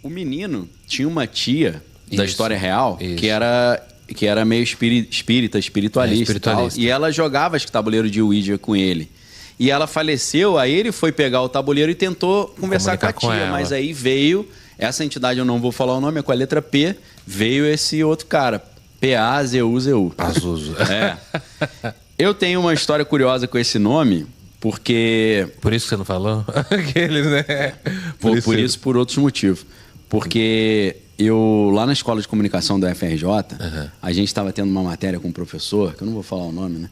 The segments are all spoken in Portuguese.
O menino tinha uma tia da Isso, história real isso. que era meio espiritualista. espiritualista. E ela jogava, acho que, tabuleiro de Ouija com ele. E ela faleceu, aí ele foi pegar o tabuleiro e tentou conversar com a Comunicar com tia. ela. Mas aí veio, essa entidade eu não vou falar o nome, é com a letra P, veio esse outro cara, P-A-Z-U-Z-U. Pazuzu. É. Eu tenho uma história curiosa com esse nome, porque... Por isso que você não falou? Aqueles, né? Por isso, por outros motivos. Porque eu, lá na escola de comunicação da FRJ, a gente estava tendo uma matéria com um professor, que eu não vou falar o nome, né?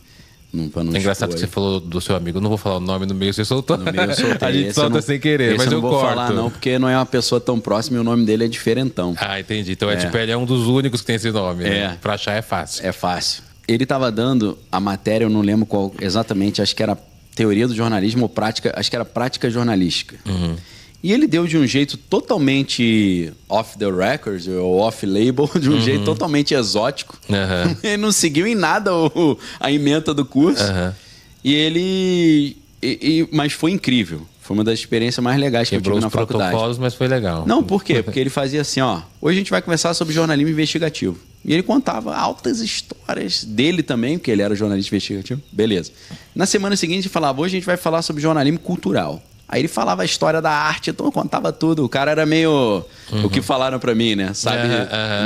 Pra não É engraçado que expor você falou do seu amigo. Eu não vou falar o nome, no meio você soltou. No meio eu soltei. A gente Esse solta eu não- sem querer, esse mas eu não vou corto. falar não, porque não é uma pessoa tão próxima e o nome dele é diferentão. Ah, entendi. Então tipo, ele é um dos únicos que tem esse nome. Né? É. Pra achar é fácil. É fácil. Ele estava dando a matéria, eu não lembro qual exatamente, acho que era teoria do jornalismo ou prática, acho que era prática jornalística. E ele deu de um jeito totalmente off the records, ou off label, de um jeito totalmente exótico. Aham. Ele não seguiu em nada a ementa do curso. E ele... mas foi incrível. Foi uma das experiências mais legais que eu Quebrou tive os na faculdade. protocolos, mas foi legal. Não, por quê? Porque ele fazia assim, ó. Hoje a gente vai conversar sobre jornalismo investigativo. E ele contava altas histórias dele também, porque ele era jornalista investigativo. Beleza. Na semana seguinte ele falava, hoje a gente vai falar sobre jornalismo cultural. Aí ele falava a história da arte, então contava tudo. O cara era meio... O que falaram pra mim, né? Sabe?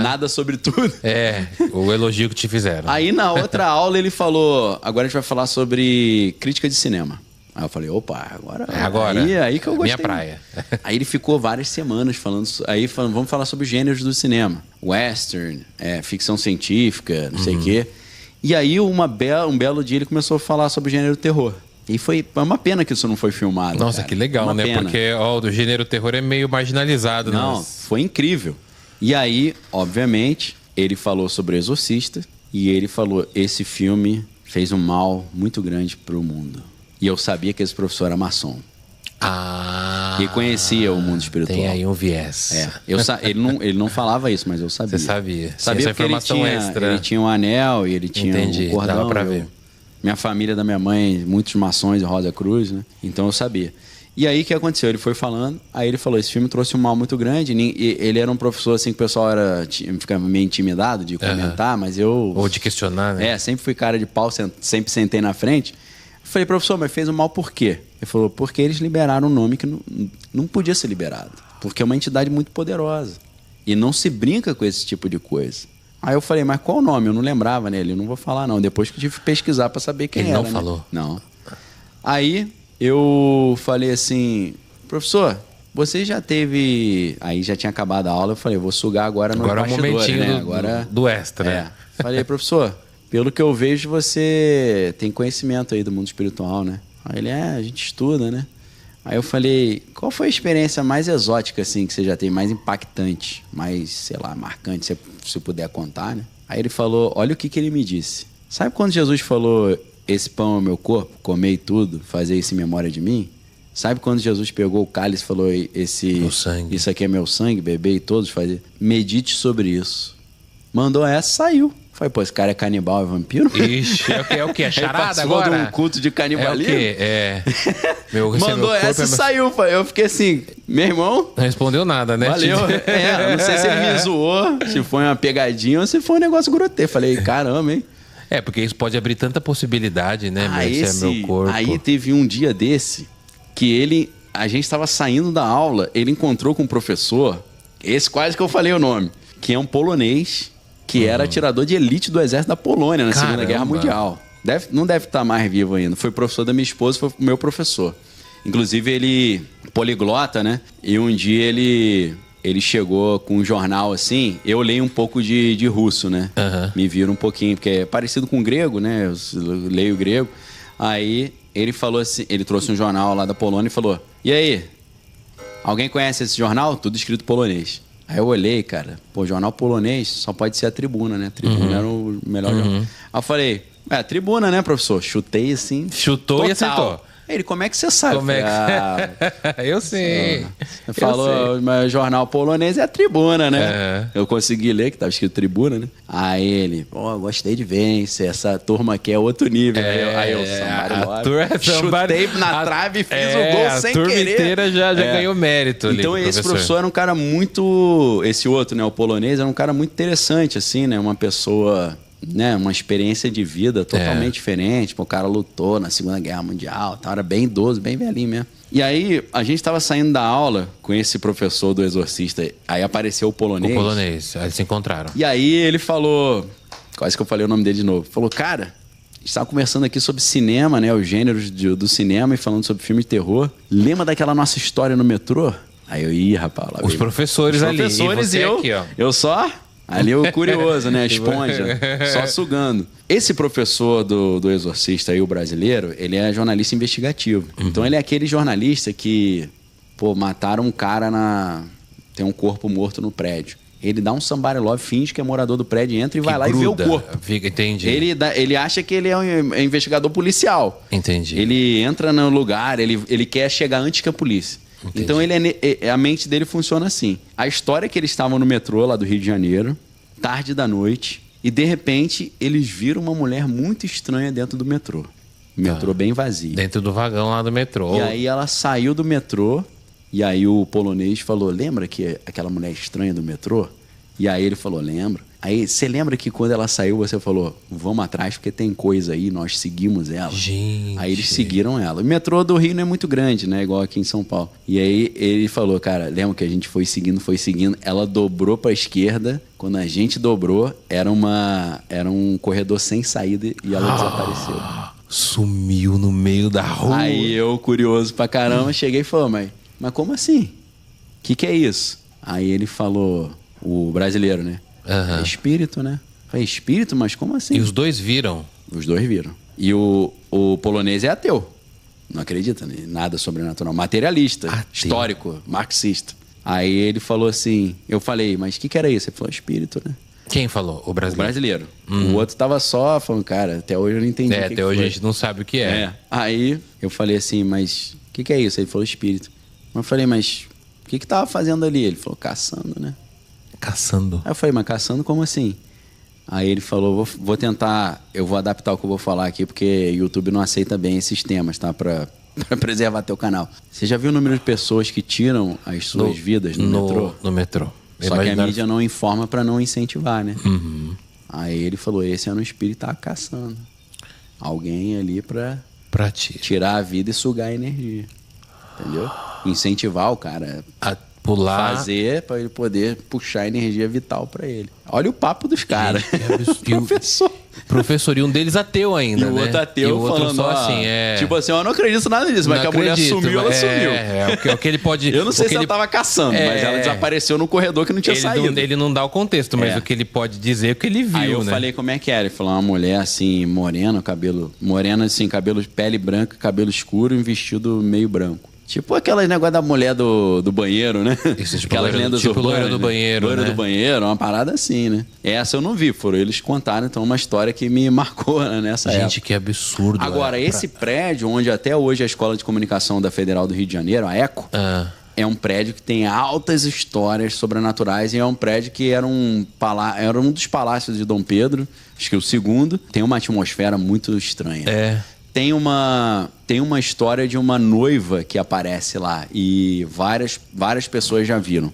Nada sobre tudo. É, o elogio que te fizeram. Aí na outra aula ele falou, agora a gente vai falar sobre crítica de cinema. Aí eu falei, opa, agora... É agora. Aí que eu gostei. Minha praia. Aí ele ficou várias semanas falando... Aí falando, vamos falar sobre gêneros do cinema. Western, ficção científica, não sei o quê. E aí um belo dia ele começou a falar sobre o gênero terror. E foi uma pena que isso não foi filmado. Nossa, cara. que legal, Uma né? pena. Porque o gênero terror é meio marginalizado. Não, foi incrível. E aí, obviamente, ele falou sobre o Exorcista. E ele falou, esse filme fez um mal muito grande pro mundo. E eu sabia que esse professor era maçom. Ah. E conhecia o mundo espiritual. Tem aí um viés. Ele não falava isso, mas eu sabia. Você sabia. Sabia Essa porque informação extra. ele tinha um anel e ele tinha Entendi, um cordão. dava pra ver. Minha família da minha mãe, muitos maçons e Rosa Cruz, né? Então eu sabia. E aí o que aconteceu? Ele foi falando, aí ele falou, esse filme trouxe um mal muito grande. E ele era um professor assim que o pessoal ficava meio intimidado de comentar, mas eu... Ou de questionar, né? sempre fui cara de pau, sempre sentei na frente. Eu falei, professor, mas fez um mal por quê? Ele falou, porque eles liberaram um nome que não podia ser liberado. Porque é uma entidade muito poderosa. E não se brinca com esse tipo de coisa. Aí eu falei, mas qual o nome? Eu não lembrava nele, eu não vou falar não. Depois que eu tive que pesquisar para saber quem Ele era. não né? falou? Não. Aí eu falei assim, professor, você já teve... Aí já tinha acabado a aula, eu falei, vou sugar agora no Agora é um bastidor, momentinho né? do, Agora... do extra. Falei, professor, pelo que eu vejo, você tem conhecimento aí do mundo espiritual, né? Aí ele, a gente estuda, né? Aí eu falei, qual foi a experiência mais exótica, assim, que você já tem, mais impactante, mais, sei lá, marcante, se puder contar, né? Aí ele falou, olha o que ele me disse. Sabe quando Jesus falou, esse pão é o meu corpo, comei tudo, fazer isso em memória de mim? Sabe quando Jesus pegou o cálice e falou, Meu sangue. isso aqui é meu sangue, bebei e todos fazer? Medite sobre isso. Mandou essa, saiu. Falei, pô, esse cara é canibal, é vampiro? Ixi, é o quê? É charada agora? De um culto de canibalismo? É o quê? Mandou essa e saiu. Eu fiquei assim, meu irmão... Não respondeu nada, né? Valeu. Eu não sei se ele me zoou, se foi uma pegadinha ou se foi um negócio grotesco. Falei, caramba, hein? Porque isso pode abrir tanta possibilidade, né? Esse é meu corpo. Aí teve um dia desse que a gente estava saindo da aula, ele encontrou com um professor, esse quase que eu falei o nome, que é um polonês, que era atirador de elite do exército da Polônia na Segunda Guerra Mundial. Não deve estar mais vivo ainda. Foi professor da minha esposa, foi meu professor. Inclusive, ele poliglota, né? E um dia ele chegou com um jornal assim. Eu leio um pouco de russo, né? Me vira um pouquinho, porque é parecido com grego, né? Eu leio grego. Aí ele falou assim: ele trouxe um jornal lá da Polônia e falou: e aí? Alguém conhece esse jornal? Tudo escrito polonês. Aí eu olhei, cara, jornal polonês só pode ser a Tribuna, né? Tribuna era o melhor jornal. Aí eu falei, Tribuna, né, professor? Chutei assim. Chutou total. e acertou. Ele, como é que você sabe? Como é que... Eu sei. Você falou, mas jornal polonês é a Tribuna, né? Eu consegui ler, que tava escrito Tribuna, né? Aí ele, gostei de ver, hein? Essa turma aqui é outro nível. Aí eu, chutei na trave e fiz o gol sem querer. A turma inteira já ganhou mérito ali. Então esse professor era um cara muito... Esse outro, né? O polonês, era um cara muito interessante, assim, né? Uma pessoa... Né, uma experiência de vida totalmente diferente. O cara lutou na Segunda Guerra Mundial, tá? Era bem idoso, bem velhinho mesmo. E aí, a gente tava saindo da aula com esse professor do Exorcista. Aí apareceu o polonês. O polonês, aí se encontraram. E aí ele falou, quase que eu falei o nome dele de novo. Falou, cara, a gente tava conversando aqui sobre cinema, né? Os gêneros do cinema e falando sobre filme de terror. Lembra daquela nossa história no metrô? Aí eu, rapaz, lá Os professores ali. Os professores e eu aqui, ó. Eu só... Ali o curioso, né? Esponja, só sugando. Esse professor do Exorcista aí, o brasileiro, ele é jornalista investigativo. Então ele é aquele jornalista que, mataram um cara tem um corpo morto no prédio. Ele dá um somebody love, finge que é morador do prédio, entra e vai lá e vê o corpo. Entendi. Ele acha que ele é um investigador policial. Entendi. Ele entra no lugar, ele quer chegar antes que a polícia. Entendi. Então a mente dele funciona assim. A história é que eles estavam no metrô lá do Rio de Janeiro, tarde da noite, e de repente eles viram uma mulher muito estranha dentro do metrô. Metrô bem vazio. Dentro do vagão lá do metrô. E aí ela saiu do metrô, e aí o polonês falou, lembra que aquela mulher estranha do metrô? E aí ele falou, lembro. Aí, você lembra que quando ela saiu, você falou, vamos atrás porque tem coisa aí, nós seguimos ela. Gente. Aí eles seguiram ela. O metrô do Rio não é muito grande, né? Igual aqui em São Paulo. E aí ele falou, cara, lembra que a gente foi seguindo. Ela dobrou pra esquerda. Quando a gente dobrou, era um corredor sem saída e ela desapareceu. Sumiu no meio da rua. Aí eu, curioso pra caramba, cheguei e falei, mas como assim? O que é isso? Aí ele falou, o brasileiro, né? É espírito, né? Falei, espírito? Mas como assim? E os dois viram? Os dois viram. E o polonês é ateu. Não acredita em nada sobrenatural. Materialista, histórico, marxista. Aí ele falou assim, eu falei, mas o que era isso? Ele falou, espírito, né? Quem falou? O brasileiro? O brasileiro. O outro tava só falando, cara, até hoje eu não entendi o que até hoje a gente não sabe o que é. Aí eu falei assim, mas o que é isso? Ele falou, espírito. Eu falei, mas o que tava fazendo ali? Ele falou, caçando, né? Caçando. Aí eu falei, mas caçando como assim? Aí ele falou, vou tentar, eu vou adaptar o que eu vou falar aqui, porque YouTube não aceita bem esses temas, tá? Pra preservar teu canal. Você já viu o número de pessoas que tiram as suas vidas no metrô? No metrô. Só que a mídia não informa pra não incentivar, né? Aí ele falou, esse ano o espírito tá caçando alguém ali pra tirar a vida e sugar a energia. Entendeu? Incentivar o cara a pular, fazer para ele poder puxar energia vital para ele. Olha o papo dos caras. Professor, e um deles ateu ainda, e o outro ateu, e o outro falando só assim, tipo assim, eu não acredito nada nisso, mas que a mulher sumiu, ela sumiu. O que ele pode... Eu não sei se ela tava caçando, mas ela desapareceu no corredor que não tinha saído. Ele não dá o contexto, mas o que ele pode dizer é o que ele viu, Aí eu falei como é que era. Ele falou, uma mulher assim, morena, cabelo, pele branca, cabelo escuro e um vestido meio branco. Tipo aquele negócio da mulher do banheiro, né? Isso, tipo aquelas lendas urbanas. Loira do banheiro, Loira do banheiro, uma parada assim, né? Essa eu não vi, foram eles contaram, então uma história que me marcou, né, nessa época. Gente, que absurdo. Agora, esse prédio, onde até hoje a Escola de Comunicação da Federal do Rio de Janeiro, a ECO, é um prédio que tem altas histórias sobrenaturais e é um prédio que era um dos palácios de Dom Pedro, acho que o segundo. Tem uma atmosfera muito estranha. Tem uma história de uma noiva que aparece lá e várias pessoas já viram.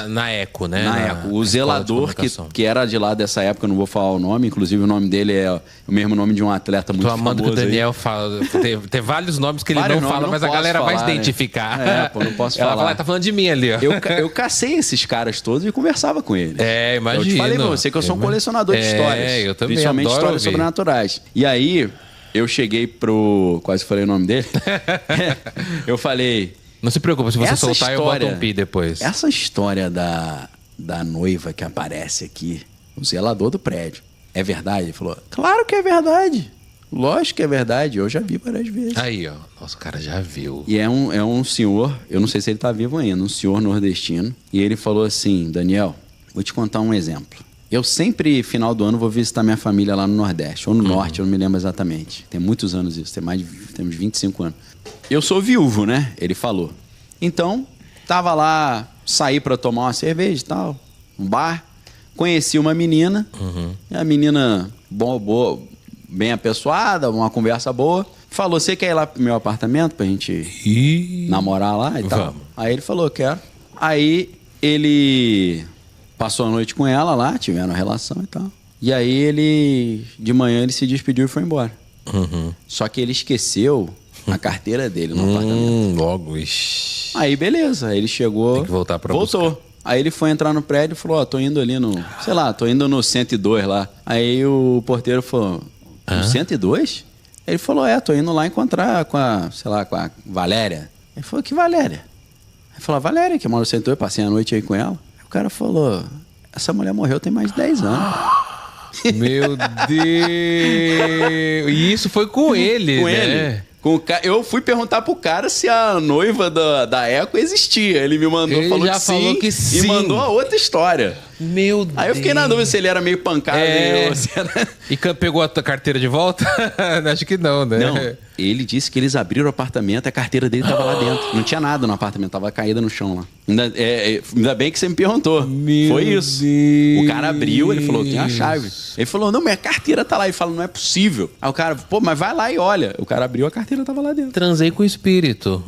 Na ECO, né? Na ECO. O zelador, que era de lá dessa época, eu não vou falar o nome, inclusive o nome dele é o mesmo nome de um atleta muito famoso. Tô amando que o Daniel fala. Tem vários nomes que ele não fala, mas a galera vai se identificar. Né? Não posso falar. Ela fala, tá falando de mim ali, ó. Eu cacei esses caras todos e conversava com eles. Imagina. Eu te falei pra você que eu sou um colecionador de histórias. Eu também principalmente adoro histórias sobrenaturais. E aí... Eu cheguei quase falei o nome dele. Eu falei... Não se preocupe, se você soltar, eu boto um pi depois. Essa história da noiva que aparece aqui, o zelador do prédio, é verdade? Ele falou, claro que é verdade. Lógico que é verdade, eu já vi várias vezes. Aí, ó, nossa, o cara já viu. E é um senhor, eu não sei se ele tá vivo ainda, um senhor nordestino. E ele falou assim, Daniel, vou te contar um exemplo. Eu sempre, final do ano, vou visitar minha família lá no Nordeste, ou no Norte, eu não me lembro exatamente. Tem muitos anos isso, temos 25 anos. Eu sou viúvo, né? Ele falou. Então, tava lá, saí pra tomar uma cerveja e tal, um bar. Conheci uma menina, e a menina boa, bem apessoada, uma conversa boa. Falou, você quer ir lá pro meu apartamento pra gente namorar lá e tal? Aí ele falou, quero. Aí ele passou a noite com ela lá, tiveram relação e tal. E aí de manhã ele se despediu e foi embora. Só que ele esqueceu a carteira dele no apartamento. Logo, Aí beleza, aí ele chegou, tem que voltar pra voltou. buscar. Aí ele foi entrar no prédio e falou, tô indo ali no, sei lá, tô indo no 102 lá. Aí o porteiro falou, no 102? Ele falou, tô indo lá encontrar com a, sei lá, com a Valéria. Ele falou, que Valéria? Ele falou, a Valéria, que mora no 102, passei a noite aí com ela. Aí o cara falou, essa mulher morreu tem mais de 10 anos. Meu Deus! E isso foi com ele, com né? ele. Eu fui perguntar pro cara se a noiva da Eco existia. Ele me mandou, ele falou já que falou sim, que sim. E mandou a outra história. Meu Deus. Aí eu fiquei na dúvida se ele era meio pancado. E pegou a tua carteira de volta? Acho que não, né? Não, ele disse que eles abriram o apartamento e a carteira dele tava lá dentro. Não tinha nada no apartamento, tava caída no chão lá. Ainda bem que você me perguntou. Foi isso. Deus. O cara abriu, ele falou, tem a chave. Ele falou, não, minha carteira tá lá. Ele falou, não é possível. Aí o cara, pô, mas vai lá e olha. O cara abriu, a carteira tava lá dentro. Transei com o espírito.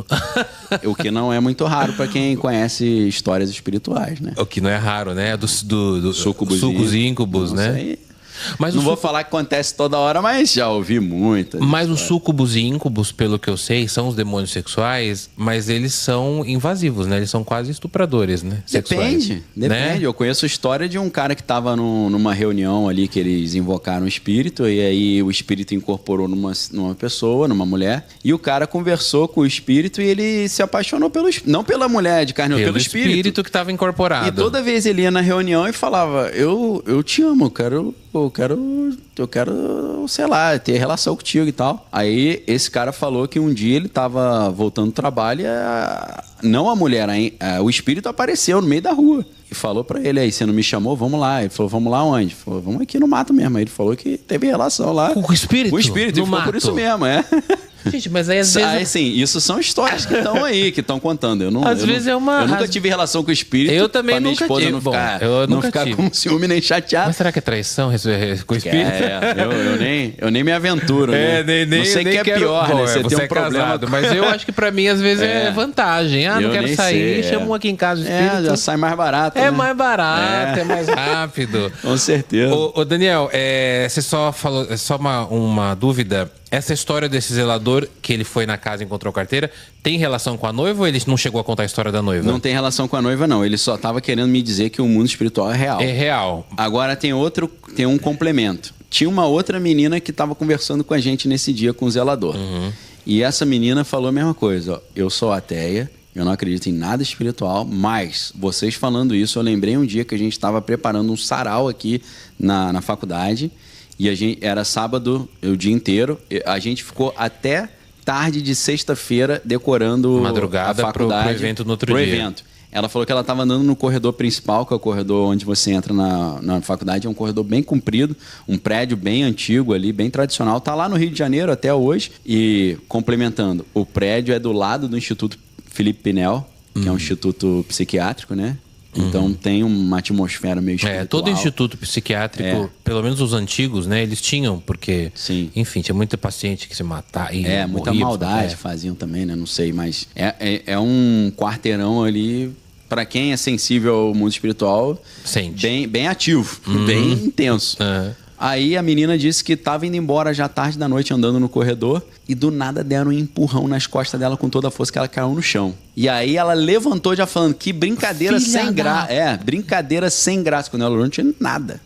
O que não é muito raro pra quem conhece histórias espirituais, né? O que não é raro, né? Do Sucubus e íncubus, né? Aí... Mas não vou falar que acontece toda hora, mas já ouvi muitas. Mas os sucubus e íncubus, pelo que eu sei, são os demônios sexuais, mas eles são invasivos, né? Eles são quase estupradores, né? Depende. Né? Eu conheço a história de um cara que estava numa reunião ali que eles invocaram o espírito, e aí o espírito incorporou numa pessoa, numa mulher, e o cara conversou com o espírito e ele se apaixonou não pela mulher de carne, pelo espírito que estava incorporado. E toda vez ele ia na reunião e falava, eu te amo, eu quero, sei lá, ter relação contigo e tal. Aí esse cara falou que um dia ele tava voltando do trabalho e não a mulher, o espírito apareceu no meio da rua. E falou pra ele, aí, você não me chamou? Vamos lá. Ele falou, vamos lá onde? Ele falou, vamos aqui no mato mesmo. Aí ele falou que teve relação lá. Com o espírito? Com o espírito, e ficou por isso mesmo, Gente, mas aí às vezes... Aí, sim, isso são histórias que estão aí, que estão contando. Eu nunca tive relação com o espírito. Eu também minha nunca esposa tive. não ficar com ciúme nem chateado. Mas será que é traição com o espírito? Eu nem me aventuro, né? Não sei o que é pior, né? Você tem um problema. Casado. Mas eu acho que pra mim, às vezes, é vantagem. Não quero sair, chama um aqui em casa o espírito. Já sai mais barato, né? Mais barato, é mais rápido. Com certeza. Ô Daniel, você só falou, só uma dúvida. Essa história desse zelador, que ele foi na casa e encontrou a carteira, tem relação com a noiva ou ele não chegou a contar a história da noiva? Não tem relação com a noiva, não. Ele só estava querendo me dizer que o mundo espiritual é real. É real. Agora tem um complemento. Tinha uma outra menina que estava conversando com a gente nesse dia com o zelador. E essa menina falou a mesma coisa. Eu sou ateia, eu não acredito em nada espiritual, mas vocês falando isso, eu lembrei um dia que a gente estava preparando um sarau aqui na faculdade. E era sábado, o dia inteiro. A gente ficou até tarde de sexta-feira decorando madrugada a faculdade. Pro evento no outro dia. Evento. Ela falou que ela estava andando no corredor principal, que é o corredor onde você entra na faculdade. É um corredor bem comprido, um prédio bem antigo ali, bem tradicional. Está lá no Rio de Janeiro até hoje. E, complementando, o prédio é do lado do Instituto Felipe Pinel, que é um instituto psiquiátrico, né? Então tem uma atmosfera meio espiritual. Todo instituto psiquiátrico, pelo menos os antigos, né? Eles tinham, porque, enfim, tinha muita paciente que se matava. Muita maldade faziam também, né? Não sei, mas é um quarteirão ali, para quem é sensível ao mundo espiritual, bem ativo, bem intenso. Aí a menina disse que estava indo embora já tarde da noite, andando no corredor, e do nada deram um empurrão nas costas dela com toda a força, que ela caiu no chão. E aí ela levantou já falando, que brincadeira sem graça. Brincadeira sem graça. Quando ela olhou, não tinha nada.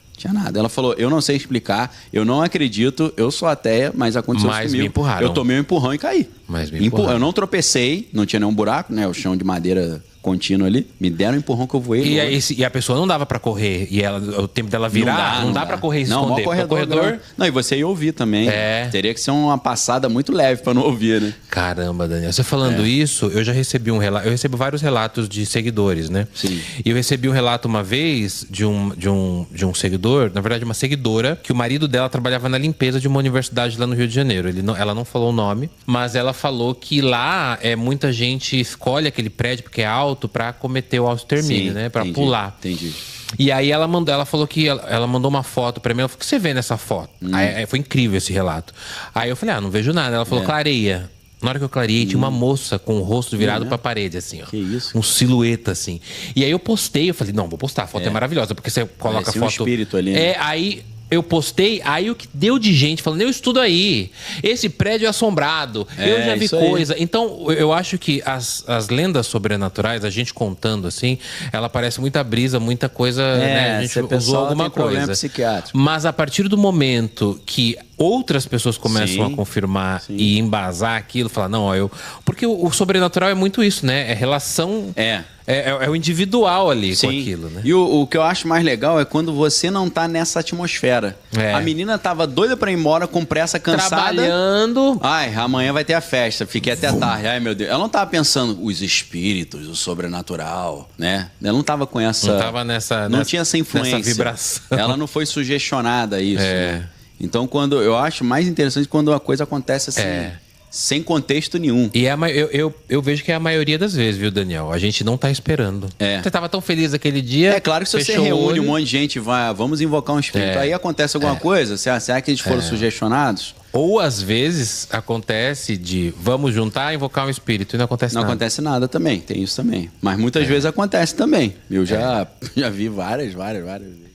Ela falou, eu não sei explicar, eu não acredito, eu sou ateia, mas aconteceu isso comigo. Me empurraram. Eu tomei um empurrão e caí. Mas me empurraram. Eu não tropecei, não tinha nenhum buraco, né? O chão de madeira contínuo ali, me deram um empurrão que eu voei. E a pessoa não dava pra correr. E o tempo dela virar, não dá pra correr e se esconder. Não, corredor. Não, e você ia ouvir também. Teria que ser uma passada muito leve pra não ouvir, né? Caramba, Daniel. Você falando isso, eu já recebi um relato. Eu recebo vários relatos de seguidores, né? Sim. E eu recebi um relato uma vez de um seguidor, na verdade, uma seguidora, que o marido dela trabalhava na limpeza de uma universidade lá no Rio de Janeiro. Ela não falou o nome, mas ela falou que lá muita gente escolhe aquele prédio porque é alto pra cometer o autoextermínio, né? Pra pular. Entendi. E aí ela falou que ela mandou uma foto pra mim. Ela falou: o que você vê nessa foto? Aí foi incrível esse relato. Aí eu falei: não vejo nada. Ela falou: clareia. Na hora que eu clareei, tinha uma moça com o rosto virado pra parede, assim, ó. Que isso? Um silhueta, assim. E aí eu postei, eu falei: não, vou postar, a foto é maravilhosa, porque você coloca a foto. Um espírito ali, né? Aí eu postei, aí o que deu de gente falando: eu estudo aí, esse prédio é assombrado, eu já vi coisa. Então, eu acho que as lendas sobrenaturais, a gente contando assim, ela parece muita brisa, muita coisa, né? A gente usou alguma coisa. Mas a partir do momento que outras pessoas começam a confirmar e embasar aquilo, falar: não, porque o sobrenatural é muito isso, né? É relação. É o individual ali com aquilo, né? E o que eu acho mais legal é quando você não tá nessa atmosfera. A menina tava doida pra ir embora, com pressa, cansada. Trabalhando. Ai, amanhã vai ter a festa, fiquei até tarde. Ai, meu Deus. Ela não tava pensando os espíritos, o sobrenatural, né? Ela não tava com essa... Não tava Não tinha essa influência. Nessa vibração. Ela não foi sugestionada a isso. Né? Então, eu acho mais interessante quando a coisa acontece assim... Sem contexto nenhum. E eu vejo que é a maioria das vezes, viu, Daniel? A gente não tá esperando. Você tava tão feliz aquele dia. É claro que se você reúne um monte de gente, vamos invocar um espírito, aí acontece alguma coisa, será que eles foram sugestionados? Ou às vezes acontece de vamos juntar e invocar um espírito e não acontece nada. Não acontece nada também, tem isso também. Mas muitas vezes acontece também. Eu já vi várias vezes.